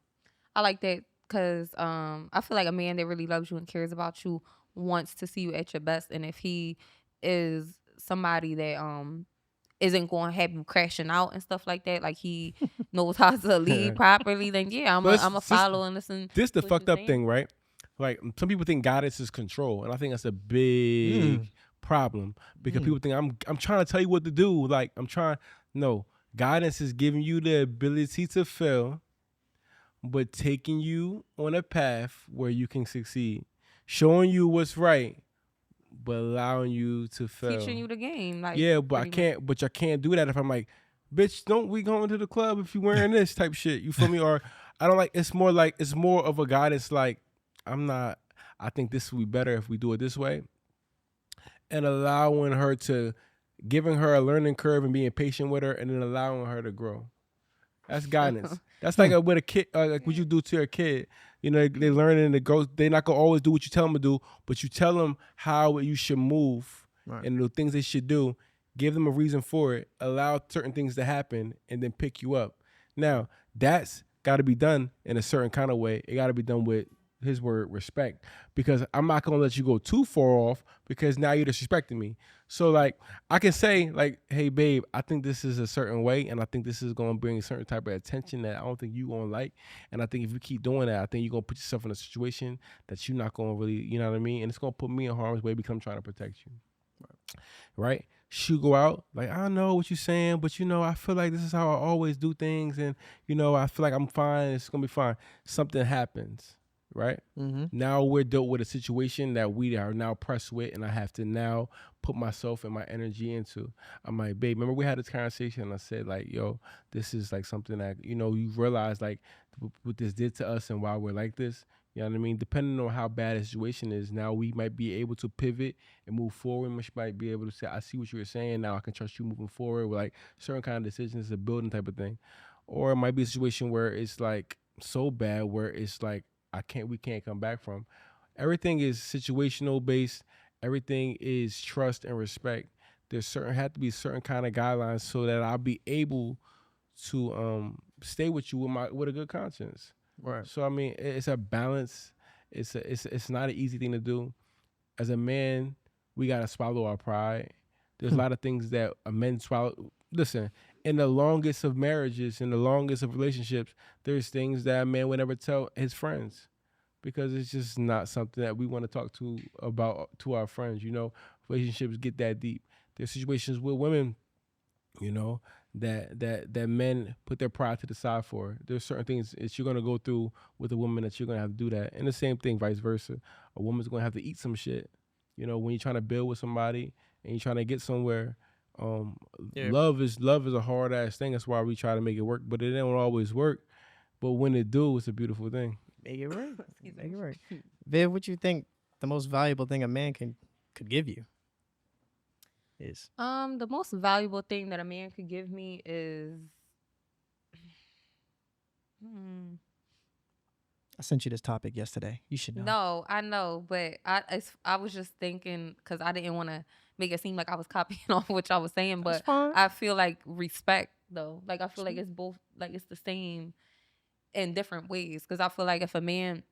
I like that because I feel like a man that really loves you and cares about you wants to see you at your best. And if he is somebody that isn't going to have you crashing out and stuff like that, like he knows how to lead properly, then yeah, I'm But a it's- follow and listen. This the what fucked you up saying. thing, right? Like some people think guidance is control, and I think that's a big problem because people think I'm trying to tell you what to do. Like no, guidance is giving you the ability to fail, but taking you on a path where you can succeed, showing you what's right, but allowing you to fail. Teaching you the game. Like Yeah, but I pretty much. can't. But I can't do that if I'm like, bitch, don't we going to the club if you wearing this type shit? You feel me? Or I don't like. It's more of a guidance. Like I'm not. I think this would be better if we do it this way, and allowing her to, giving her a learning curve and being patient with her, and then allowing her to grow. That's guidance. That's like with a kid, like what you do to a kid. You know, they learn and they grow. They're not gonna always do what you tell them to do, but you tell them how you should move and the things they should do. Give them a reason for it. Allow certain things to happen, and then pick you up. Now, that's got to be done in a certain kind of way. It got to be done with his word, respect, because I'm not going to let you go too far off because now you're disrespecting me. So like I can say like, hey babe, I think this is a certain way and I think this is going to bring a certain type of attention that I don't think you going to like. And I think if you keep doing that, I think you're going to put yourself in a situation that you're not going to really, you know what I mean? And it's going to put me in harm's way because I'm trying to protect you. Right? She go out like, I know what you're saying, but I feel like this is how I always do things. And, I feel like I'm fine. It's going to be fine. Something happens. Right? Mm-hmm. Now we're dealt with a situation that we are now pressed with, and I have to now put myself and my energy into. I'm like, babe, remember we had this conversation, and I said, like, yo, this is like something that, you realize like what this did to us and why we're like this. You know what I mean? Depending on how bad the situation is, now we might be able to pivot and move forward. We might be able to say, I see what you were saying. Now I can trust you moving forward with like certain kind of decisions, a building type of thing. Or it might be a situation where it's like so bad where it's like, we can't come back from. Everything is situational based. Everything is trust and respect. Have to be certain kind of guidelines so that I'll be able to stay with you with a good conscience. Right. So I mean, it's a balance. It's not an easy thing to do. As a man, we gotta swallow our pride. There's a lot of things that a man swallow. Listen, in the longest of marriages, in the longest of relationships, there's things that a man would never tell his friends because it's just not something that we want to talk about to our friends. Relationships get that deep. There's situations with women, that men put their pride to the side for. There's certain things that you're gonna go through with a woman that you're gonna have to do that, and the same thing, vice versa. A woman's gonna have to eat some shit. When you're trying to build with somebody and you're trying to get somewhere. Love is a hard ass thing. That's why we try to make it work, but it don't always work. But when it do, it's a beautiful thing. Make it right. Make it right. Viv, what you think the most valuable thing a man could give you is? The most valuable thing that a man could give me is I sent you this topic yesterday. You should know. No, I know, but I was just thinking because I didn't want to make it seem like I was copying off what y'all was saying, but I feel like respect though. Like I feel like it's both, like it's the same in different ways. Because I feel like if a man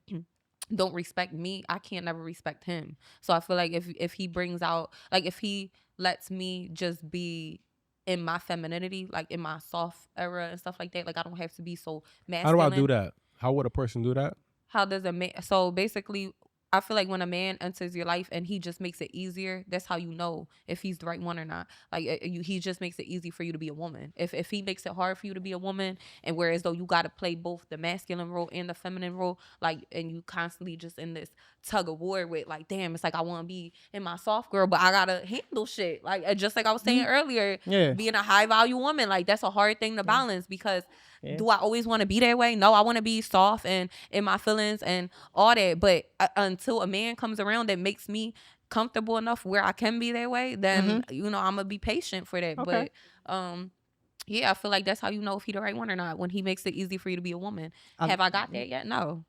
don't respect me, I can't never respect him. So I feel like if he brings out, like if he lets me just be in my femininity, like in my soft era and stuff like that, like I don't have to be so masculine. How do I do that? How would a person do that? How does a man? So basically, I feel like when a man enters your life and he just makes it easier, that's how you know if he's the right one or not. Like he just makes it easy for you to be a woman. If he makes it hard for you to be a woman, and whereas though you got to play both the masculine role and the feminine role, like, and you constantly just in this tug of war with like, damn, it's like I want to be in my soft girl, but I gotta handle shit. Like just like I was saying earlier, being a high value woman, like that's a hard thing to balance because. Yeah. Do I always want to be that way? No, I want to be soft and in my feelings and all that. But until a man comes around that makes me comfortable enough where I can be that way, then I'm gonna be patient for that. Okay. But yeah, I feel like that's how you know if he the right one or not, when he makes it easy for you to be a woman. Have I got that yet? No.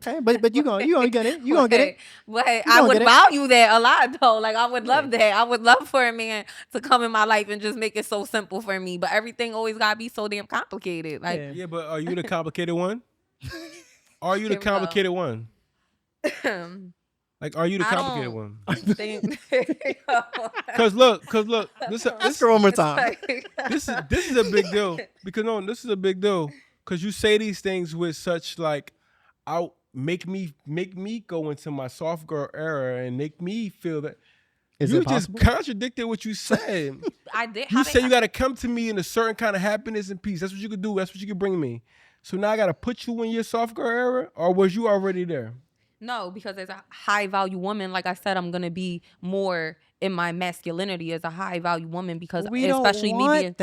Okay, but you gonna get it. You gonna get it. But I would value that a lot though. Like I would love that. I would love for a man to come in my life and just make it so simple for me. But everything always gotta be so damn complicated. Like yeah, but are you the complicated one? Are you the complicated one? Like, are you the complicated one? Cause look. Ask her one more time. This is a big deal because this is a big deal because you say these things with such like out. Make me go into my soft girl era and make me feel that you just contradicted what you said. I did. You said you got to come to me in a certain kind of happiness and peace. That's what you could do. That's what you could bring me. So now I got to put you in your soft girl era, or was you already there? No, because as a high value woman, like I said, I'm gonna be more in my masculinity as a high value woman because especially me being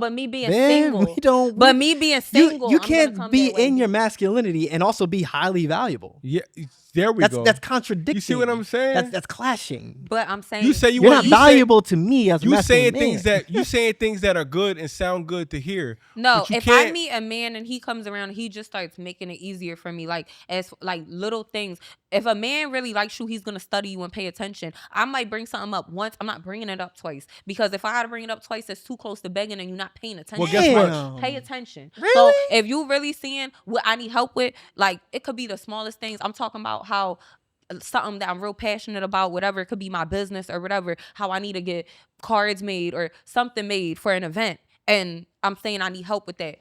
but me being single. But me being single, you can't be in your masculinity and also be highly valuable. Yeah, there we go. That's contradicting. You see what I'm saying? That's clashing. But I'm saying you're not valuable to me as a masculine man. You saying things that are good and sound good to hear. No, if I meet a man and he comes around, he just starts making it easier for me, like as like little things. If a man really likes you, he's gonna study you and pay attention. I might bring something up up once, I'm not bringing it up twice. Because if I gotta bring it up twice, it's too close to begging and you're not paying attention. Well, guess what? Damn. Pay attention. Really? So if you really seeing what I need help with, like it could be the smallest things. I'm talking about how something that I'm real passionate about, whatever, it could be my business or whatever, how I need to get cards made or something made for an event. And I'm saying I need help with that.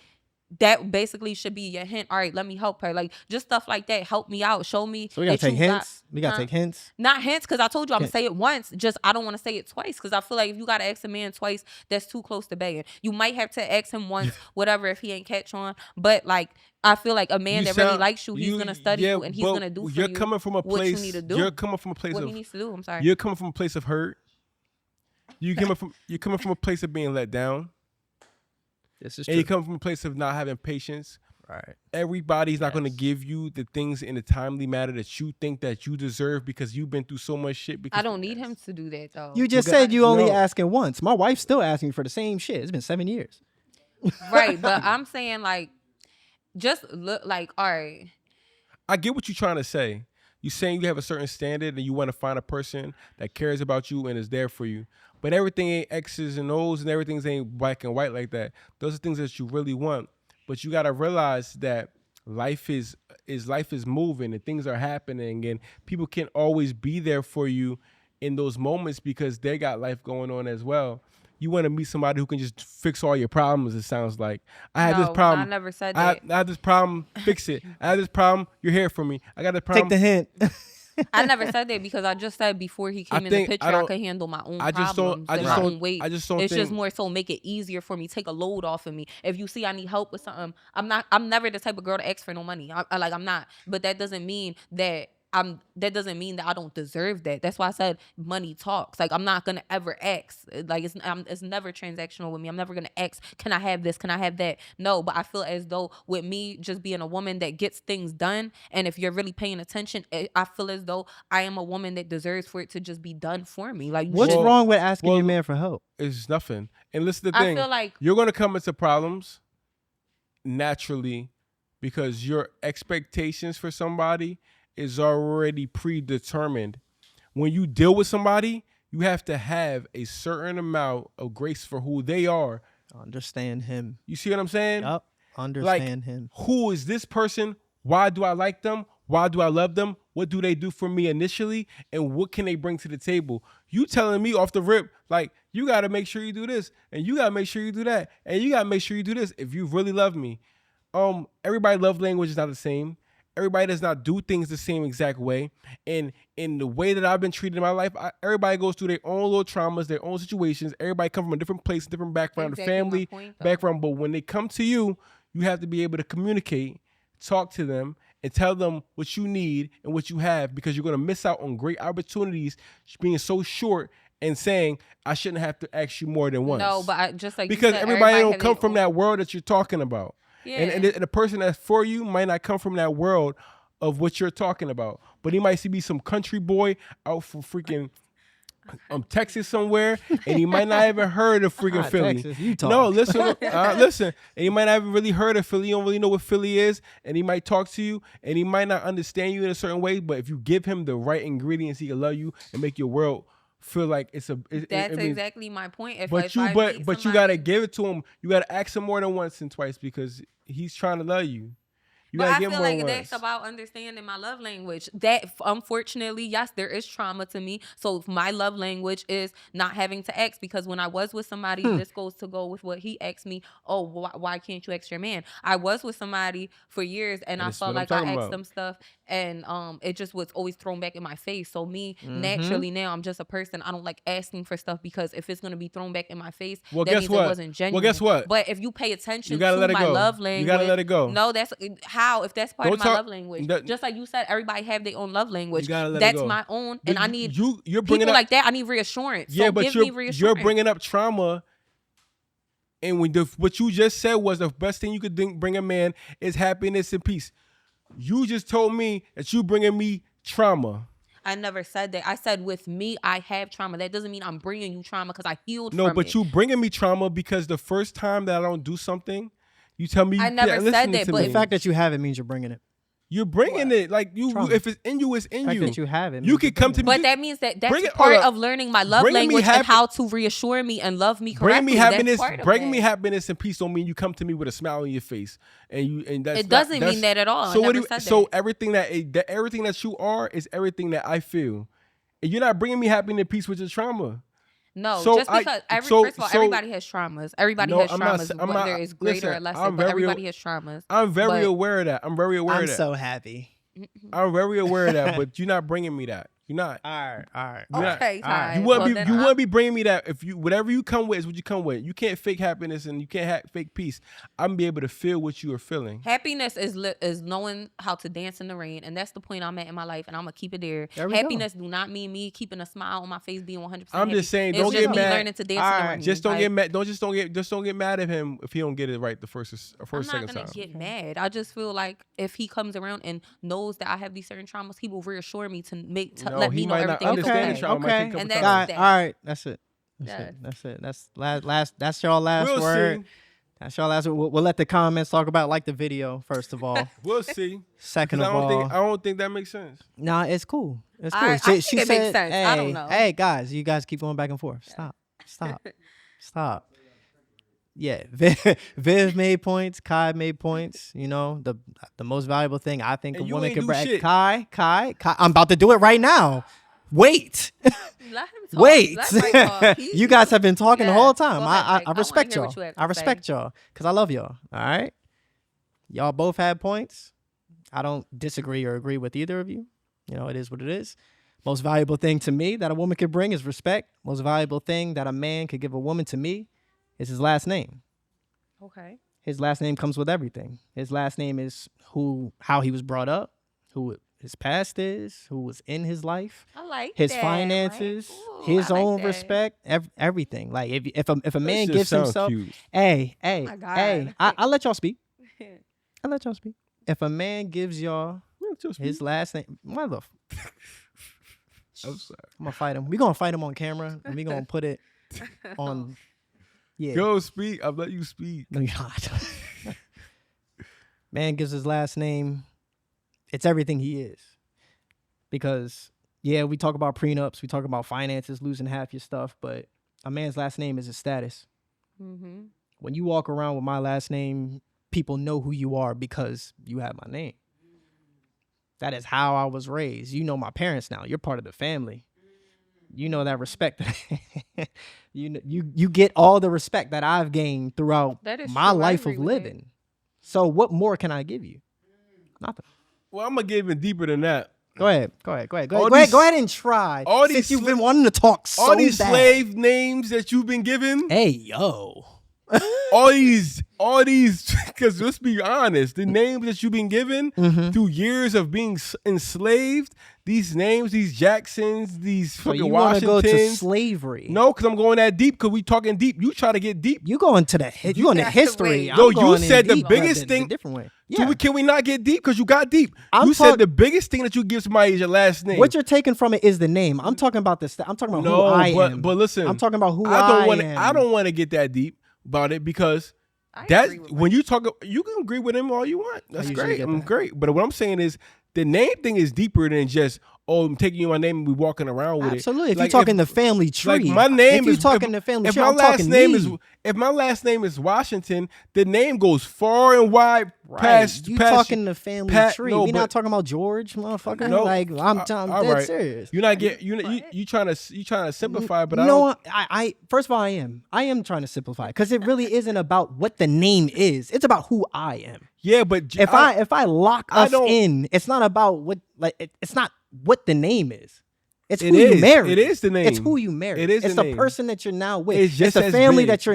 That basically should be your hint. All right, let me help her. Like just stuff like that. Help me out. Show me. So we gotta that take you hints. We gotta take hints. Not hints, because I told you I'm gonna Okay. say it once. Just I don't want to say it twice, because I feel like if you gotta ask a man twice, that's too close to begging. You might have to ask him once, whatever, if he ain't catch on. But like I feel like a man that really likes you, he's gonna study you and he's gonna do for you're you coming from a what place. you need to do. You're coming from a place what of. he needs to do. I'm sorry. You're coming from a place of hurt. You're coming from a place of being let down. This is And true. you come from a place of not having patience. Right. Everybody's not going to Yes. give you the things in a timely manner that you think that you deserve because you've been through so much shit. Because I don't need him to do that though. You just got- said you only no. asking once. My wife's still asking for the same shit. It's been 7 years. Right, but I'm saying like just look like, all right. I get what you're trying to say. You're saying you have a certain standard and you want to find a person that cares about you and is there for you. But everything ain't X's and O's and everything ain't black and white like that. Those are things that you really want. But you got to realize that life is moving and things are happening and people can't always be there for you in those moments because they got life going on as well. You want to meet somebody who can just fix all your problems, it sounds like. I had this No, problem. I never said I that. had this problem, fix it. I had this problem, you're here for me. I got this problem. Take the hint. I never said that because I just said before he I came in the think picture, I I don't- could handle my own I just don't- problems I and just my don't- own weight. I just don't It's think- just more so make it easier for me, take a load off of me. If you see I need help with something, I'm never the type of girl to ask for no money. I'm not. But that doesn't mean that that doesn't mean that I don't deserve that. That's why I said money talks. Like I'm not gonna ever ask. Like it's never transactional with me. I'm never gonna ask, can I have this? Can I have that? No, but I feel as though with me just being a woman that gets things done, and if you're really paying attention, I feel as though I am a woman that deserves for it to just be done for me. Like you What's shouldn't- wrong with asking your well, man for help? It's nothing. And listen to the I thing. feel like You're going to come into problems naturally because your expectations for somebody is already predetermined. When you deal with somebody, you have to have a certain amount of grace for who they are. Understand him. You see what I'm saying? Yup. Understand him. Who is this person? Why do I like them? Why do I love them? What do they do for me initially? And what can they bring to the table? You telling me off the rip, like, you got to make sure you do this. And you got to make sure you do that. And you got to make sure you do this if you really love me. Everybody love language is not the same. Everybody does not do things the same exact way. And in the way that I've been treated in my life, everybody goes through their own little traumas, their own situations. Everybody come from a different place, different background, Exactly my family point, though. background. But when they come to you, you have to be able to communicate, talk to them, and tell them what you need and what you have, because you're going to miss out on great opportunities being so short and saying, I shouldn't have to ask you more than once. no, but just like you because said, everybody don't have come their from own- that world that you're talking about. Yeah. And the person that's for you might not come from that world of what you're talking about. But he might be some country boy out for freaking Texas somewhere, and he might not even heard of freaking Ah, Philly. Texas, Utah. No, listen, listen. And he might not even really heard of Philly. He don't really know what Philly is, and he might talk to you, and he might not understand you in a certain way. But if you give him the right ingredients, he can love you and make your world feel like it's a. That's exactly my point. If But if you, I but meet but you somebody- gotta give it to him. You gotta ask him more than once and twice because he's trying to love you. You But gotta I give feel him more like than that's once. about understanding my love language. That unfortunately, yes, there is trauma to me. So my love language is not having to ask, because when I was with somebody, this goes to go with what he asked me. Oh, why can't you ask your man? I was with somebody for years, and I That's felt what I'm like I talking asked about. them stuff, and it just was always thrown back in my face. So me, Mm-hmm. naturally now, I'm just a person. I don't like asking for stuff, because if it's gonna be thrown back in my face, Well, that guess means what? it wasn't genuine. Well, guess what? But if you pay attention You gotta to let it my go. love You language, gotta let it go. No, that's how. If that's part Don't of my talk- love language, that- just like you said, everybody have their own love language. You gotta let it That's go. my own, But and I need you're bringing people up like that. I need reassurance. yeah, so but give me you're reassurance. bringing up trauma. And when what you just said was the best thing you could bring a man is happiness and peace. You just told me that you bringing me trauma. I never said that. I said with me, I have trauma. That doesn't mean I'm bringing you trauma because I healed No, from but it. you bringing me trauma because the first time that I don't do something, you tell me I never said listening that, to but me. The fact that you have it means you're bringing it. You're bringing it like you. Trauma. If it's in you, it's in The fact you. that you have it. You could come to me. But that means that that's Bring it- part hold up. of learning my love Bringing me language and happy- how to reassure me and love me correctly. Bring me happiness. That's part of Bring me that. happiness and peace. Don't mean you come to me with a smile on your face, and that's It doesn't mean that at all. I So what never do you, said so that. everything that everything that you are is everything that I feel, and you're not bringing me happiness and peace with your trauma. No, So just because first of all, everybody has traumas. Everybody No, has I'm not traumas, sa- I'm whether not- it's greater listen, or lesser, I'm but very- everybody has traumas. I'm very But- aware of that. I'm very aware I'm of that. so happy. I'm very aware of that. But you're not bringing me that. You're not. All right. You're not- Okay, all right. Ty. You Well, wouldn't then be. You I- wouldn't be bringing me that. If you whatever you come with is what you come with. You can't fake happiness and you can't fake peace. I'm gonna be able to feel what you are feeling. Happiness is knowing how to dance in the rain, and that's the point I'm at in my life, and I'm gonna keep it there. There we go. Happiness do not mean me keeping a smile on my face, being 100%. I'm just saying, It's don't just get me mad. learning to dance in All the right. rain. Just don't Like, get mad. Don't get mad at him if he don't get it right the first I'm second not gonna time. get mad. I just feel like if he comes around and knows that I have these certain traumas, he will reassure me to No, let me he know might not everything is understand okay. the trauma. It might take a couple And times. that's All right. That's it. Yeah. That's it. That's last. That's your last We'll word. see. That's your last word. We'll let the comments talk about like the video first of all. We'll see. Second 'Cause of all, I don't think that makes sense. nah, it's cool. It's cool. I think it makes sense. I don't know. Hey guys, you guys keep going back and forth. Stop. Yeah, Viv made points. Kai made points. You know the most valuable thing I think And a you woman ain't can do bring. shit. Kai. I'm about to do it right now. Wait. Let him talk. Wait, Let Mike talk. He- you guys have been talking the Yeah, whole time. go ahead, I Mike. I wanna respect hear y'all. what you have to I respect y'all because I love y'all. All right, y'all both had points. I don't disagree or agree with either of you. You know, it is what it is. Most valuable thing to me that a woman could bring is respect. Most valuable thing that a man could give a woman to me is his last name. Okay. His last name comes with everything. His last name is how he was brought up, who his past is, who was in his life. I like His that, finances, Mike. Ooh, his I like own that. respect, everything. Like if a man That shit gives sound himself, cute. hey, my God. I'll let y'all speak. I'll let y'all speak. If a man gives y'all Yeah, just his last name, mother, I'm sorry. I'm gonna fight him. We gonna fight him on camera, and we gonna put it on. Yeah. Go speak. I'll let you speak. No, you're not. Man gives his last name. It's everything he is. Because, yeah, we talk about prenups. We talk about finances, losing half your stuff. But a man's last name is his status. Mm-hmm. When you walk around with my last name, people know who you are because you have my name. That is how I was raised. You know my parents now. You're part of the family. You know that respect. you get all the respect that I've gained throughout That is my true. I life agree of with that. living. So what more can I give you? Nothing. Well, I'm gonna get even deeper than that. Go ahead All these- and try. all Since these you've sla- been wanting to talk so All these bad. slave names that you've been given, Hey yo. all these, because let's be honest, the names that you've been given Mm-hmm. through years of being enslaved, these names, these Jacksons, these So fucking you want to go to Washingtons. slavery? No, because I'm going that deep. Because we talking deep. You try to get deep. You going to the you going to Wait. history? No, I'm you going in said the deep, biggest but thing- a different way. So Yeah. can we not get deep? Because you got deep. I'm You said talk- the biggest thing that you give somebody is your last name. What you're taking from it is the name. I'm talking about this. I'm talking about who I am. but listen, I'm talking about who I don't want am. I don't want to get that deep about it because I that agree with when you talk, you can agree with him all you want. That's usually great. get I'm that. great. But what I'm saying is the name thing is deeper than just I'm taking you my name and we walking around with Absolutely. it. If you're talking the family tree, like my name if you're is talking the family if tree, my I'm last talking name me. is if my last name is Washington, the name goes far and wide past. You past talking the family tree? no, We're not but- talking about George, motherfucker. No, like I'm all dead right. serious. You're not get you trying to simplify, but No, I first of all, I am trying to simplify because it really isn't about what the name is. It's about who I am. yeah, but If I lock I us don't- in, it's not about what it's not what the name is. It's It who you is. marry. It is the name. It's who you marry. It is It's the the name. person that you're now with. It's just the as family big. that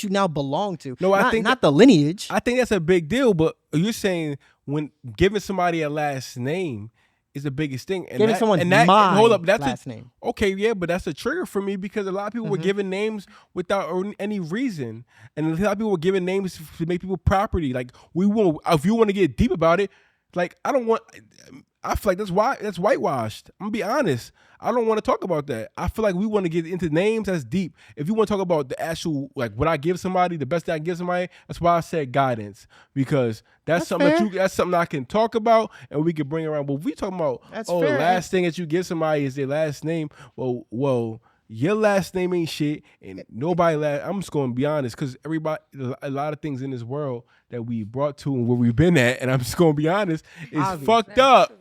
you now belong to. No, I not, think not the lineage. I think that's a big deal, but you're saying when giving somebody a last name is the biggest thing. And Giving that, someone and that, my hold up, that's last name. Okay, yeah, but that's a trigger for me because a lot of people were given names without any reason, and a lot of people were given names to make people property. Like if you want to get deep about it, like I I feel like that's whitewashed. I'm gonna be honest. I don't want to talk about that. I feel like we want to get into names that's deep. If you want to talk about the actual, like what I give somebody, the best thing I give somebody, that's why I said guidance, because that's something fair. that's something I can talk about and we can bring around. But if we talking about That's the fair. last thing that you give somebody is their last name. Well, your last name ain't shit, and nobody. I'm just gonna be honest, because everybody, a lot of things in this world that we brought to and where we've been at, and I'm just gonna be honest, is Obvious. fucked up.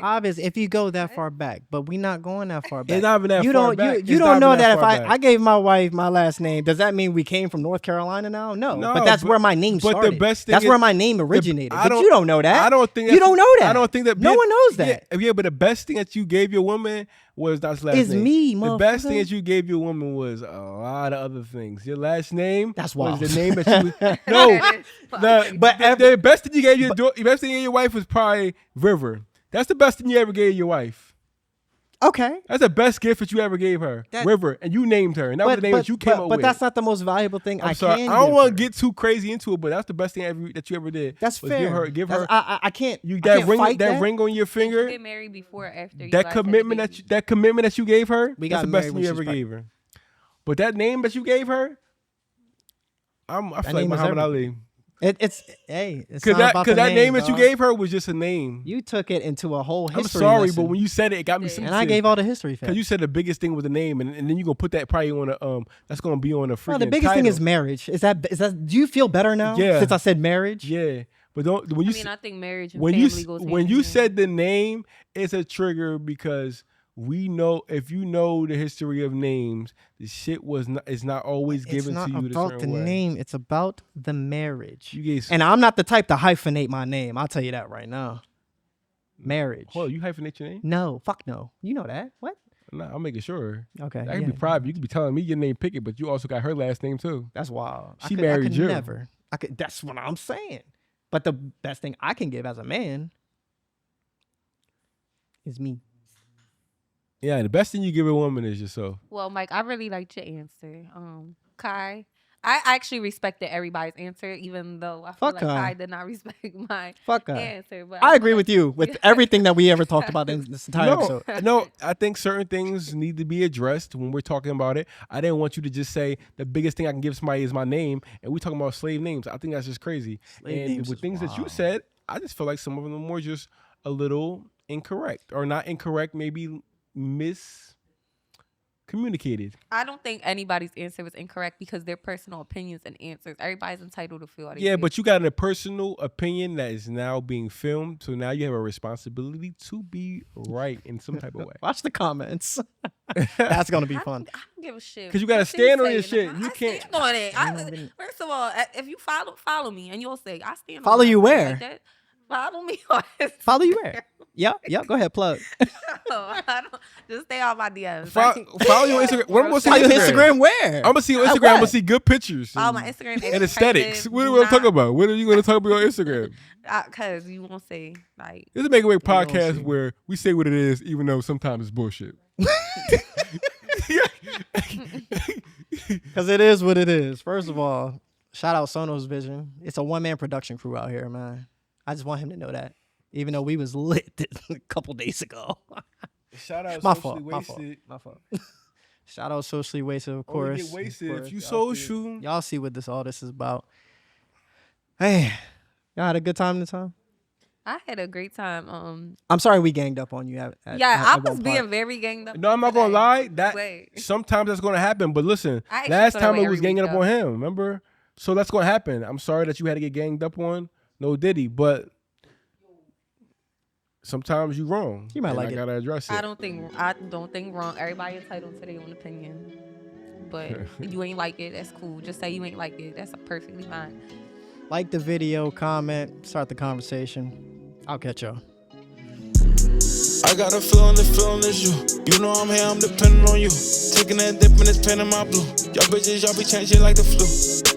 Obvious if you go that far back, but we not going that far back. It's not even that you far don't, back. You, It's you not don't even know that that if far I back. gave my wife my last name, does that mean we came from North Carolina now? No, No, but that's but- where my name but the started. best thing that's is- where my name originated. I But you don't know that. I don't think you don't know that. I don't think that no one knows that. Yeah, but the best thing that you gave your woman was not last It's name. me, The best thing motherfucker. that you gave your woman was a lot of other things. Your last name That's was wild. the name that you no. But the best thing you gave the best thing you gave your wife was probably River. That's the best thing you ever gave your wife. Okay. That's the best gift that you ever gave her, That- River, and you named her, and that was the name that you came up but with. that's not the most valuable thing I'm I sorry, can I don't give want her. to get too crazy into it, but that's the best thing that you ever did. That's was fair. Give That's- her I can't. you I that can't ring fight that ring on your Did you finger. get married before or after you That guys had the commitment baby? that commitment that you gave her. We that's got the best married thing when you she ever was gave her. But that name that you gave her, I feel like name is Muhammad everything. Ali. It's Because not about the that name that you dog. gave her was just a name. You took it into a whole I'm history. sorry, lesson. but when you said it got me And sensitive. and I gave all the history because facts. you said the biggest thing was the name, and then you gonna put that probably on a that's gonna be on a freaking Well, the biggest thing title. is marriage. Is that? Do you feel better now? Yeah. Since I said marriage. Yeah, but don't when you I mean, I think marriage and when family you goes when hand you in hand. said the name, it's a trigger because we know if you know the history of names, the shit is not always It's given not to you the about certain the way. name. It's about the marriage. You gave And I'm not the type to hyphenate my name. I'll tell you that right now. Marriage. Hold on, you hyphenate your name? No, fuck no. You know that. What? Nah, I'm making sure. Okay. I can yeah. be private. You could be telling me your name Pickett, but you also got her last name too. That's wild. She I married could you. Never. I could. That's what I'm saying. But the best thing I can give as a man is me. Yeah, the best thing you give a woman is yourself. Well, Mike, I really liked your answer. Kai, I actually respected everybody's answer, even though I feel Fuck like Kai. Kai did not respect my Fuck her. answer. But I feel agree like- with you with everything that we ever talked about in this entire No, episode. no, I think certain things need to be addressed when we're talking about it. I didn't want you to just say the biggest thing I can give somebody is my name, and we talking about slave names. I think that's just crazy. Slave and names with is things that you wild. said, I just feel like some of them were just a little incorrect, or not incorrect, maybe miscommunicated. I don't think anybody's answer was incorrect because they're personal opinions and answers. Everybody's entitled to feel how they Yeah, feel. but you got a personal opinion that is now being filmed, so now you have a responsibility to be right in some type of way. Watch the comments. That's gonna be I fun. don't give a shit. 'Cause you gotta What she stand on your saying. shit. You I can't- stand on it. I know, but- First of all, if you follow me, and you'll say I stand. Follow on you my shit where? Like that. Follow me on Follow you where? Yep. Go ahead, plug. I don't, just stay off my DMs. Follow your Instagram. What am I gonna see Follow on your Instagram? Instagram where? I'm gonna see on At Instagram. I'm gonna what? see good pictures. Follow my Instagram and aesthetics. What are we gonna talk about? What are you gonna talk about on Instagram? Because you won't say like. This is a Make Away gonna podcast see. where we say what it is, even though sometimes it's bullshit. Because it is what it is. First of all, shout out Sonos Vision. It's a one-man production crew out here, man. I just want him to know that. Even though we was lit a couple days ago. Shout out My fault. Shout out Socially Wasted, of Only course. get wasted Of if course. you Y'all see- social. Y'all see what all this is about. Hey, y'all had a good time this time? I had a great time. I'm sorry we ganged up on you. I was being very ganged up. No, I'm not gonna today. lie. That Wait. sometimes that's gonna happen. But listen, I actually last feel that time way it was every ganging week, up on him. Remember? So that's gonna happen. I'm sorry that you had to get ganged up on. No Diddy, but sometimes you wrong. You might and like I it. gotta address it. I don't think wrong. Everybody entitled to their own opinion. But you ain't like it, that's cool. Just say you ain't like it. That's perfectly fine. Like the video, comment, start the conversation. I'll catch y'all. I got a feeling it's you. You know I'm here, I'm depending on you. Taking that dip and it's pen in my blue. Y'all bitches, y'all be changing like the flu.